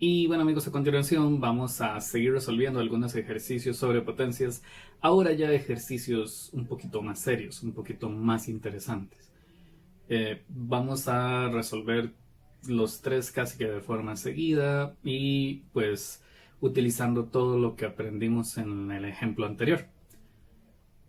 Y bueno amigos, a continuación vamos a seguir resolviendo algunos ejercicios sobre potencias, ahora ya ejercicios un poquito más serios, un poquito más interesantes. Vamos a resolver los tres casi que de forma seguida y pues utilizando todo lo que aprendimos en el ejemplo anterior.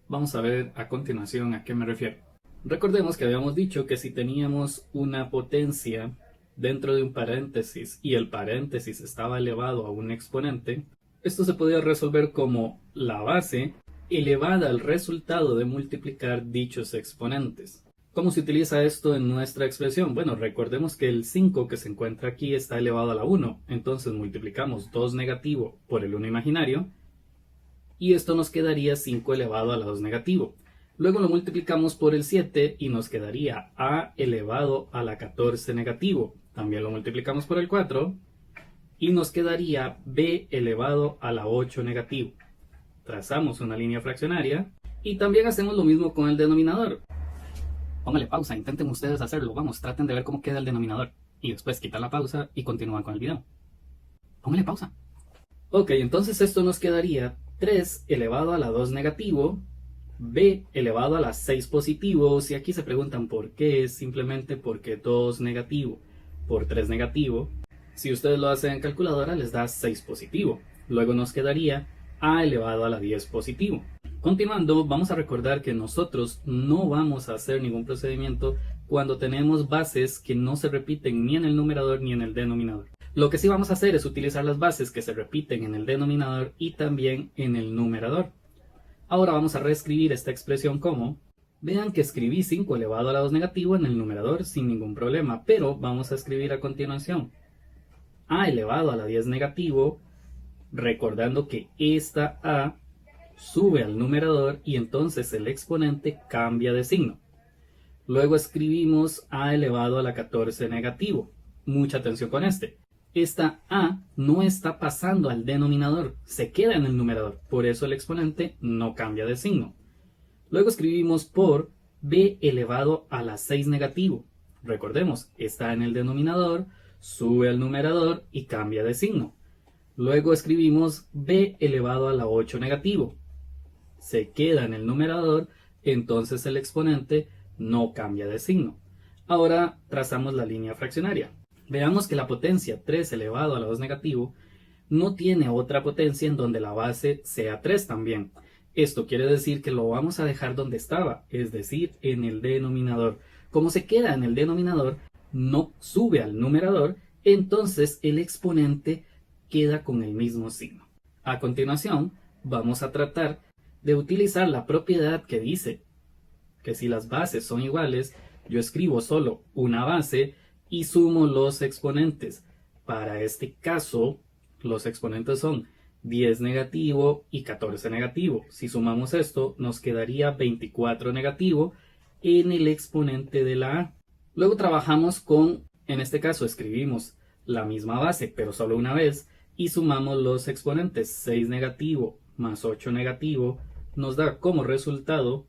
Vamos a ver a continuación a qué me refiero. Recordemos que habíamos dicho que si teníamos una potencia dentro de un paréntesis y el paréntesis estaba elevado a un exponente, esto se podía resolver como la base elevada al resultado de multiplicar dichos exponentes. ¿Cómo se utiliza esto en nuestra expresión? Bueno, recordemos que el 5 que se encuentra aquí está elevado a la 1, entonces multiplicamos 2 negativo por el 1 imaginario y esto nos quedaría 5 elevado a la 2 negativo. Luego lo multiplicamos por el 7 y nos quedaría a elevado a la 14 negativo. También lo multiplicamos por el 4 y nos quedaría b elevado a la 8 negativo. Trazamos una línea fraccionaria y también hacemos lo mismo con el denominador. Póngale pausa, intenten ustedes hacerlo, vamos, traten de ver cómo queda el denominador y después quitar la pausa y continúan con el video. Póngale pausa. Ok, entonces esto nos quedaría 3 elevado a la 2 negativo, b elevado a la 6 positivo. Si aquí se preguntan por qué, es simplemente porque 2 negativo por 3 negativo. Si ustedes lo hacen en calculadora les da 6 positivo. Luego nos quedaría a elevado a la 10 positivo. Continuando, vamos a recordar que nosotros no vamos a hacer ningún procedimiento cuando tenemos bases que no se repiten ni en el numerador ni en el denominador. Lo que sí vamos a hacer es utilizar las bases que se repiten en el denominador y también en el numerador. Ahora vamos a reescribir esta expresión como, vean que escribí 5 elevado a la 2 negativo en el numerador sin ningún problema, pero vamos a escribir a continuación a elevado a la 10 negativo, recordando que esta a sube al numerador y entonces el exponente cambia de signo. Luego escribimos a elevado a la 14 negativo. Mucha atención con este. Esta a no está pasando al denominador, se queda en el numerador, por eso el exponente no cambia de signo. Luego escribimos por b elevado a la 6 negativo. Recordemos, está en el denominador, sube al numerador y cambia de signo. Luego escribimos b elevado a la 8 negativo. Se queda en el numerador, entonces el exponente no cambia de signo. Ahora trazamos la línea fraccionaria. Veamos que la potencia 3 elevado a la 2 negativo no tiene otra potencia en donde la base sea 3 también. Esto quiere decir que lo vamos a dejar donde estaba, es decir, en el denominador. Como se queda en el denominador, no sube al numerador, entonces el exponente queda con el mismo signo. A continuación, vamos a tratar de utilizar la propiedad que dice que si las bases son iguales, yo escribo solo una base y sumo los exponentes. Para este caso, los exponentes son 10 negativo y 14 negativo. Si sumamos esto, nos quedaría 24 negativo en el exponente de la a. Luego trabajamos con, en este caso escribimos la misma base, pero solo una vez, y sumamos los exponentes. 6 negativo más 8 negativo nos da como resultado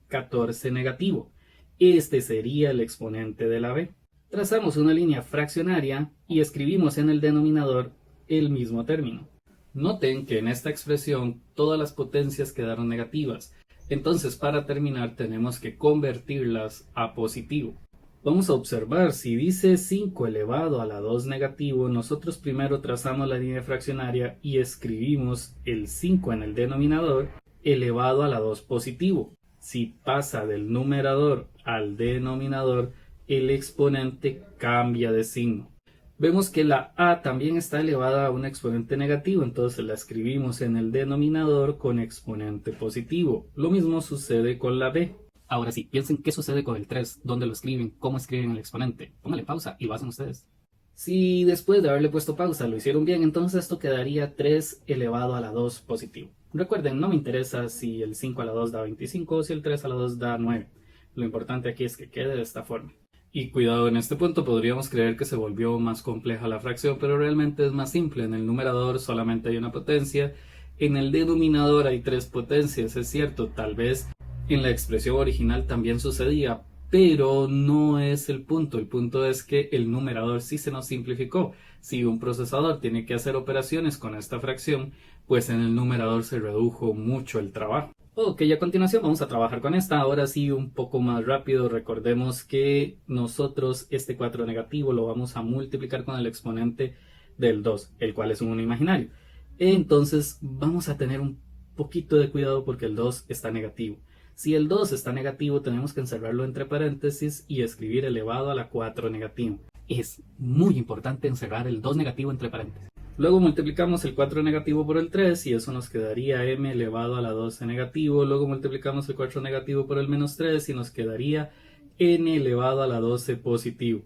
14 negativo. Este sería el exponente de la b. Trazamos una línea fraccionaria y escribimos en el denominador el mismo término. Noten que en esta expresión todas las potencias quedaron negativas. Entonces para terminar tenemos que convertirlas a positivo. Vamos a observar, si dice 5 elevado a la 2 negativo, nosotros primero trazamos la línea fraccionaria y escribimos el 5 en el denominador elevado a la 2 positivo. Si pasa del numerador al denominador, el exponente cambia de signo. Vemos que la a también está elevada a un exponente negativo, entonces la escribimos en el denominador con exponente positivo. Lo mismo sucede con la b. Ahora sí, piensen qué sucede con el 3, dónde lo escriben, cómo escriben el exponente. Póngale pausa y lo hacen ustedes. Si después de haberle puesto pausa lo hicieron bien, entonces esto quedaría 3 elevado a la 2 positivo. Recuerden, no me interesa si el 5 a la 2 da 25 o si el 3 a la 2 da 9. Lo importante aquí es que quede de esta forma. Y cuidado, en este punto podríamos creer que se volvió más compleja la fracción, pero realmente es más simple. En el numerador solamente hay una potencia, en el denominador hay 3 potencias, es cierto, tal vez en la expresión original también sucedía, pero no es el punto. El punto es que el numerador sí se nos simplificó. Si un procesador tiene que hacer operaciones con esta fracción, pues en el numerador se redujo mucho el trabajo. Ok, a continuación vamos a trabajar con esta. Ahora sí, un poco más rápido. Recordemos que nosotros este 4 negativo lo vamos a multiplicar con el exponente del 2, el cual es un número imaginario. Entonces vamos a tener un poquito de cuidado porque el 2 está negativo. Si el 2 está negativo, tenemos que encerrarlo entre paréntesis y escribir elevado a la 4 negativo. Es muy importante encerrar el 2 negativo entre paréntesis. Luego multiplicamos el 4 negativo por el 3 y eso nos quedaría m elevado a la 12 negativo. Luego multiplicamos el 4 negativo por el menos 3 y nos quedaría n elevado a la 12 positivo.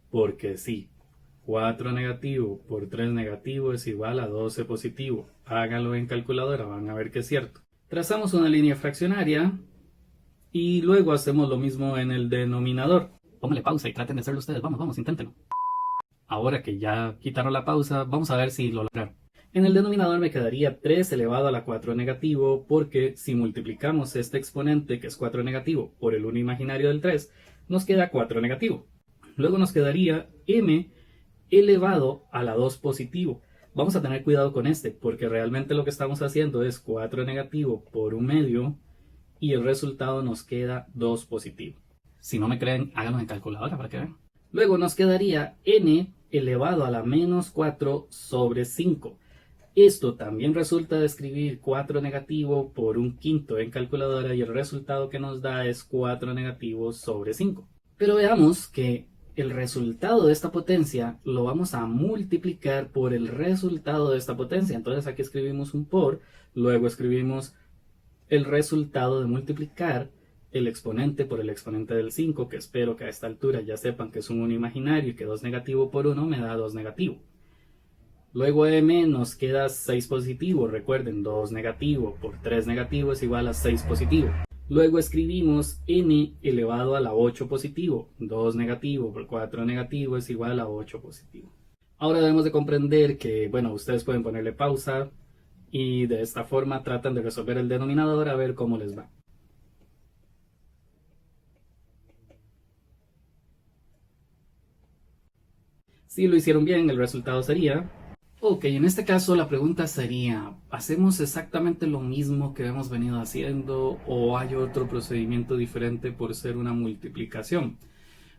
Porque sí, 4 negativo por 3 negativo es igual a 12 positivo. Háganlo en calculadora, van a ver que es cierto. Trazamos una línea fraccionaria y luego hacemos lo mismo en el denominador. Póngale pausa y traten de hacerlo ustedes. Vamos, inténtenlo. Ahora que ya quitaron la pausa, vamos a ver si lo lograron. En el denominador me quedaría 3 elevado a la 4 negativo, porque si multiplicamos este exponente, que es 4 negativo, por el 1 imaginario del 3, nos queda 4 negativo. Luego nos quedaría m elevado a la 2 positivo. Vamos a tener cuidado con este, porque realmente lo que estamos haciendo es 4 negativo por 1 medio, y el resultado nos queda 2 positivo. Si no me creen, háganlo en calculadora para que vean. Luego nos quedaría n elevado a la menos 4 sobre 5. Esto también resulta de escribir 4 negativo por 1/5 en calculadora y el resultado que nos da es 4 negativo sobre 5. Pero veamos que el resultado de esta potencia lo vamos a multiplicar por el resultado de esta potencia. Entonces aquí escribimos un por, luego escribimos el resultado de multiplicar el exponente por el exponente del 5, que espero que a esta altura ya sepan que es un 1 imaginario y que 2 negativo por 1 me da 2 negativo. Luego m nos queda 6 positivo, recuerden 2 negativo por 3 negativo es igual a 6 positivo. Luego escribimos n elevado a la 8 positivo, 2 negativo por 4 negativo es igual a 8 positivo. Ahora debemos de comprender que, bueno, ustedes pueden ponerle pausa y de esta forma tratan de resolver el denominador a ver cómo les va. Si lo hicieron bien, el resultado sería... Ok, en este caso la pregunta sería, ¿hacemos exactamente lo mismo que hemos venido haciendo o hay otro procedimiento diferente por ser una multiplicación?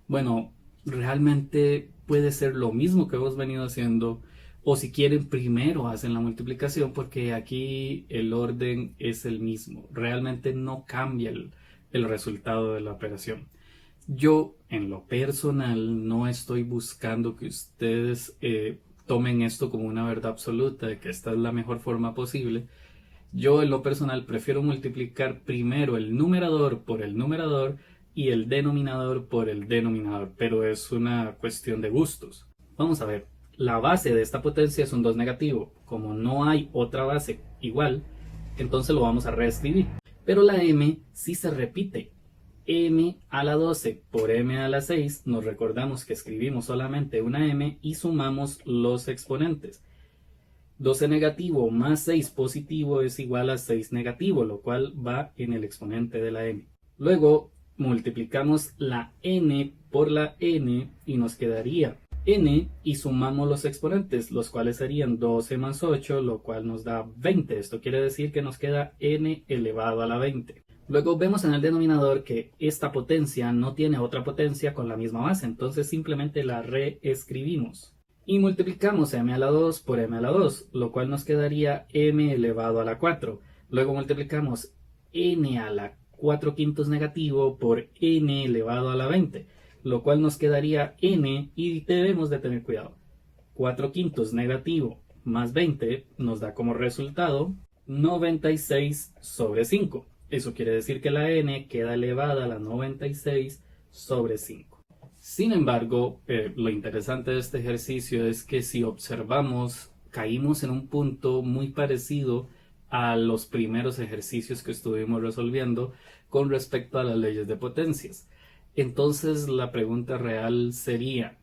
Bueno, realmente puede ser lo mismo que hemos venido haciendo, o si quieren primero hacen la multiplicación porque aquí el orden es el mismo. Realmente no cambia el resultado de la operación. Yo, en lo personal, no estoy buscando que ustedes tomen esto como una verdad absoluta, de que esta es la mejor forma posible. Yo, en lo personal, prefiero multiplicar primero el numerador por el numerador y el denominador por el denominador, pero es una cuestión de gustos. Vamos a ver, la base de esta potencia es un 2 negativo. Como no hay otra base igual, entonces lo vamos a reescribir. Pero la m sí se repite. M a la 12 por m a la 6, nos recordamos que escribimos solamente una m y sumamos los exponentes. 12 negativo más 6 positivo es igual a 6 negativo, lo cual va en el exponente de la m. Luego multiplicamos la n por la n y nos quedaría n y sumamos los exponentes, los cuales serían 12 más 8, lo cual nos da 20. Esto quiere decir que nos queda n elevado a la 20. Luego vemos en el denominador que esta potencia no tiene otra potencia con la misma base, entonces simplemente la reescribimos. Y multiplicamos m a la 2 por m a la 2, lo cual nos quedaría m elevado a la 4. Luego multiplicamos n a la 4/5 negativo por n elevado a la 20, lo cual nos quedaría n, y debemos de tener cuidado. 4/5 negativo más 20 nos da como resultado 96 sobre 5. Eso quiere decir que la n queda elevada a la 96 sobre 5. Sin embargo, lo interesante de este ejercicio es que si observamos, caímos en un punto muy parecido a los primeros ejercicios que estuvimos resolviendo con respecto a las leyes de potencias. Entonces la pregunta real sería,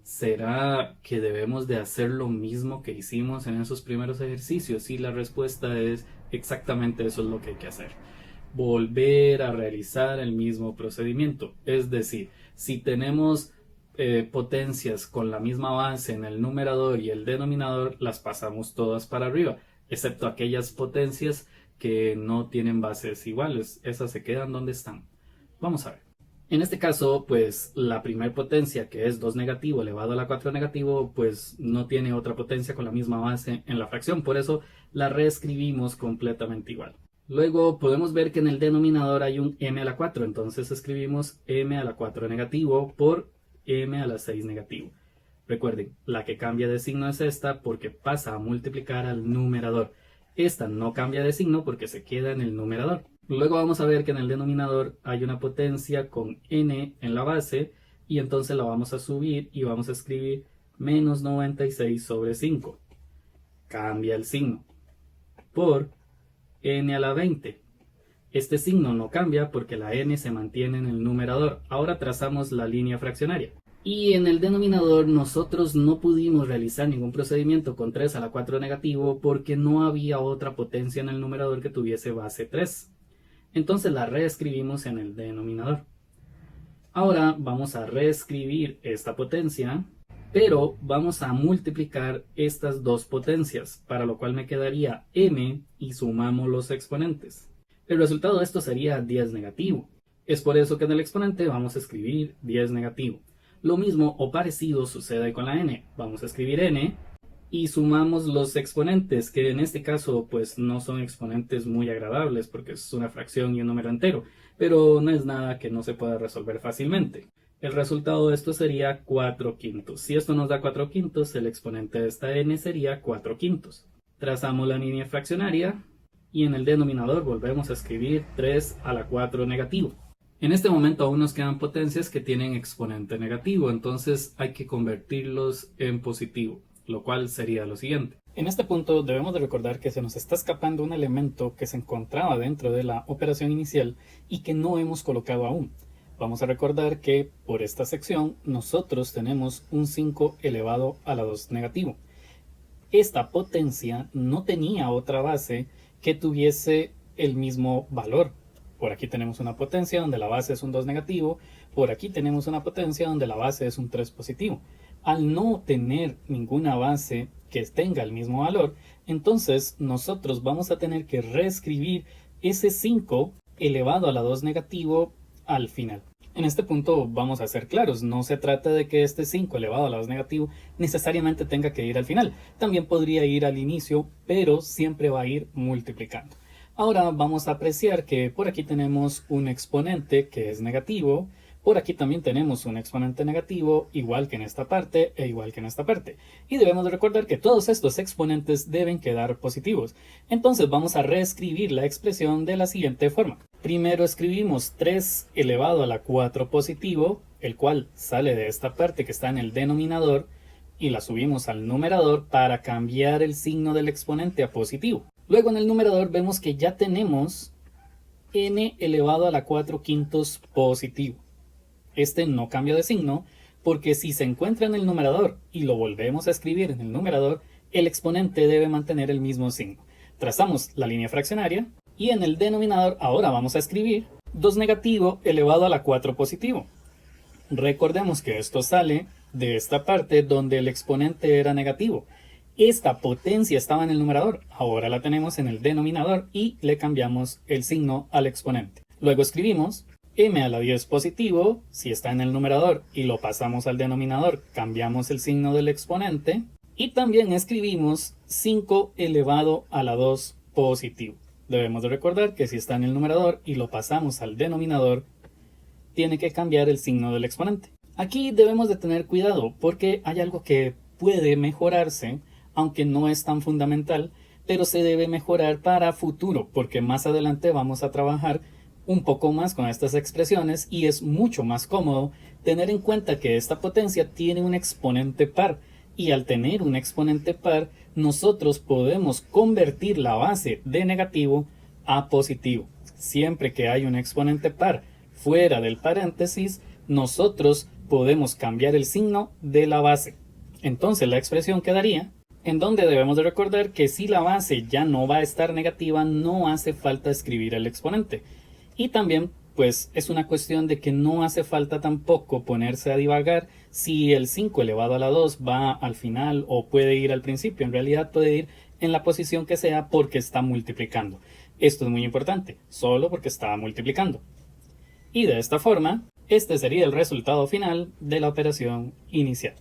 ¿será que debemos de hacer lo mismo que hicimos en esos primeros ejercicios? Y la respuesta es exactamente eso es lo que hay que hacer. volver a realizar el mismo procedimiento. Es decir, si tenemos potencias con la misma base en el numerador y el denominador, las pasamos todas para arriba, excepto aquellas potencias que no tienen bases iguales. Esas se quedan donde están. Vamos a ver. En este caso, pues la primer potencia, que es 2 negativo elevado a la 4 negativo, pues no tiene otra potencia con la misma base en la fracción. Por eso la reescribimos completamente igual. Luego podemos ver que en el denominador hay un m a la 4. Entonces escribimos m a la 4 negativo por m a la 6 negativo. Recuerden, la que cambia de signo es esta porque pasa a multiplicar al numerador. Esta no cambia de signo porque se queda en el numerador. Luego vamos a ver que en el denominador hay una potencia con n en la base y entonces la vamos a subir y vamos a escribir menos 96 sobre 5. Cambia el signo por n a la 20. Este signo no cambia porque la n se mantiene en el numerador. Ahora trazamos la línea fraccionaria. Y en el denominador nosotros no pudimos realizar ningún procedimiento con 3 a la 4 negativo porque no había otra potencia en el numerador que tuviese base 3. Entonces la reescribimos en el denominador. Ahora vamos a reescribir esta potencia, pero vamos a multiplicar estas dos potencias, para lo cual me quedaría m y sumamos los exponentes. El resultado de esto sería 10 negativo. Es por eso que en el exponente vamos a escribir 10 negativo. Lo mismo o parecido sucede con la n. Vamos a escribir n y sumamos los exponentes, que en este caso pues no son exponentes muy agradables porque es una fracción y un número entero, pero no es nada que no se pueda resolver fácilmente. El resultado de esto sería 4 quintos. Si esto nos da 4 quintos, el exponente de esta n sería 4 quintos. Trazamos la línea fraccionaria y en el denominador volvemos a escribir 3 a la 4 negativo. En este momento aún nos quedan potencias que tienen exponente negativo, entonces hay que convertirlos en positivo, lo cual sería lo siguiente. En este punto debemos de recordar que se nos está escapando un elemento que se encontraba dentro de la operación inicial y que no hemos colocado aún. Vamos a recordar que por esta sección nosotros tenemos un 5 elevado a la 2 negativo. Esta potencia no tenía otra base que tuviese el mismo valor. Por aquí tenemos una potencia donde la base es un 2 negativo, por aquí tenemos una potencia donde la base es un 3 positivo. Al no tener ninguna base que tenga el mismo valor, entonces nosotros vamos a tener que reescribir ese 5 elevado a la 2 negativo al final. En este punto vamos a ser claros, no se trata de que este 5 elevado a la 2 negativo necesariamente tenga que ir al final. También podría ir al inicio, pero siempre va a ir multiplicando. Ahora vamos a apreciar que por aquí tenemos un exponente que es negativo, por aquí también tenemos un exponente negativo, igual que en esta parte e igual que en esta parte. Y debemos de recordar que todos estos exponentes deben quedar positivos. Entonces vamos a reescribir la expresión de la siguiente forma. Primero escribimos 3 elevado a la 4 positivo, el cual sale de esta parte que está en el denominador, y la subimos al numerador para cambiar el signo del exponente a positivo. Luego en el numerador vemos que ya tenemos n elevado a la 4 quintos positivo. Este no cambia de signo porque si se encuentra en el numerador y lo volvemos a escribir en el numerador, el exponente debe mantener el mismo signo. Trazamos la línea fraccionaria y en el denominador ahora vamos a escribir 2 negativo elevado a la 4 positivo. Recordemos que esto sale de esta parte donde el exponente era negativo. Esta potencia estaba en el numerador, ahora la tenemos en el denominador y le cambiamos el signo al exponente. Luego escribimos m a la 10 positivo, si está en el numerador y lo pasamos al denominador, cambiamos el signo del exponente. Y también escribimos 5 elevado a la 2 positivo. Debemos de recordar que si está en el numerador y lo pasamos al denominador, tiene que cambiar el signo del exponente. Aquí debemos de tener cuidado porque hay algo que puede mejorarse, aunque no es tan fundamental, pero se debe mejorar para futuro, porque más adelante vamos a trabajar un poco más con estas expresiones y es mucho más cómodo tener en cuenta que esta potencia tiene un exponente par y al tener un exponente par nosotros podemos convertir la base de negativo a positivo. Siempre que hay un exponente par fuera del paréntesis, nosotros podemos cambiar el signo de la base. Entonces la expresión quedaría en donde debemos de recordar que si la base ya no va a estar negativa, no hace falta escribir el exponente. Y también pues es una cuestión de que no hace falta tampoco ponerse a divagar si el 5 elevado a la 2 va al final o puede ir al principio. En realidad puede ir en la posición que sea porque está multiplicando. Esto es muy importante, solo porque está multiplicando. Y de esta forma, este sería el resultado final de la operación inicial.